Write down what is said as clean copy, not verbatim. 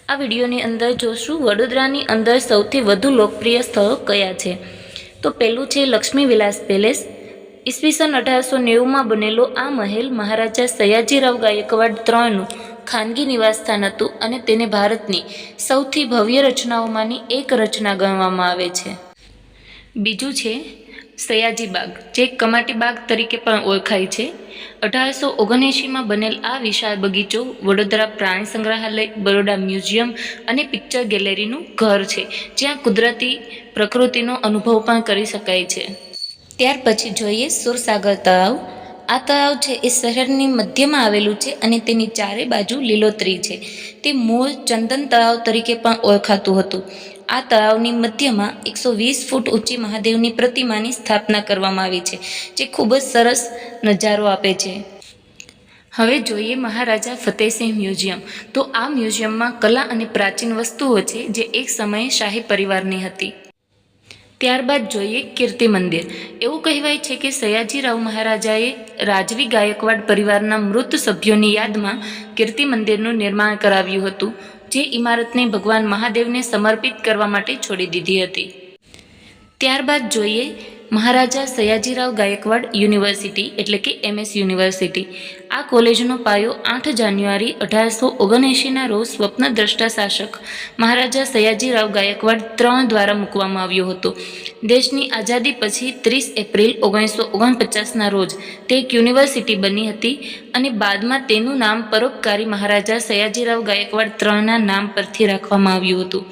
આ વિડીયોની અંદર જોશું વડોદરાની અંદર સૌથી વધુ લોકપ્રિય સ્થળો કયા છે। તો પહેલું છે લક્ષ્મી વિલાસ પેલેસ। ઈસવીસન 1890માં બનેલો આ મહેલ મહારાજા સયાજીરાવ ગાયકવાડ IIIનું ખાનગી નિવાસસ્થાન હતું અને તેને ભારતની સૌથી ભવ્ય રચનાઓમાંની એક રચના ગણવામાં આવે છે। બીજું છે સયાજી બાગ, જે કમાટી બાગ તરીકે પણ ઓળખાય છે। 1879માં બનેલ આ વિશાળ બગીચો વડોદરા પ્રાણી સંગ્રહાલય, બરોડા મ્યુઝિયમ અને પિક્ચર ગેલેરીનું ઘર છે, જ્યાં કુદરતી પ્રકૃતિનો અનુભવ પણ કરી શકાય છે। ત્યાર પછી જોઈએ સુરસાગર તળાવ। આ તળાવ છે એ શહેરની મધ્યમાં આવેલું છે અને તેની ચારે બાજુ લીલોતરી છે। તે મૂળ ચંદન તળાવ તરીકે પણ ઓળખાતું હતું। આ તળાવની મધ્યમાં 120 ફૂટ ઊંચી મહાદેવની પ્રતિમાની સ્થાપના કરવામાં આવી છે, જે ખૂબ જ સરસ નજારો આપે છે। હવે જોઈએ મહારાજા ફતેહસિંહ મ્યુઝિયમ। તો આ મ્યુઝિયમમાં કલા અને પ્રાચીન વસ્તુઓ છે જે એક સમયે શાહી પરિવારની હતી। ત્યારબાદ જોઈએ કીર્તિ મંદિર। એવું કહેવાય છે કે સયાજીરાવ મહારાજાએ રાજવી ગાયકવાડ પરિવારના મૃત સભ્યોની યાદમાં કીર્તિ મંદિરનું નિર્માણ કરાવ્યું હતું, જે ઇમારતને ભગવાન મહાદેવને સમર્પિત કરવા માટે છોડી દીધી હતી। ત્યારબાદ જોઈએ મહારાજા સયાજીરાવ ગાયકવાડ યુનિવર્સિટી એટલે કે MS યુનિવર્સિટી। આ કોલેજનો પાયો 8 જાન્યુઆરી 1879ના રોજ સ્વપ્નદ્રષ્ટા શાસક મહારાજા સયાજીરાવ ગાયકવાડ III દ્વારા મૂકવામાં આવ્યો હતો। દેશની આઝાદી પછી 30 એપ્રિલ 1949ના રોજ તે એક યુનિવર્સિટી બની હતી અને બાદમાં તેનું નામ પરોપકારી મહારાજા સયાજીરાવ ગાયકવાડ IIIના નામ પરથી રાખવામાં આવ્યું હતું।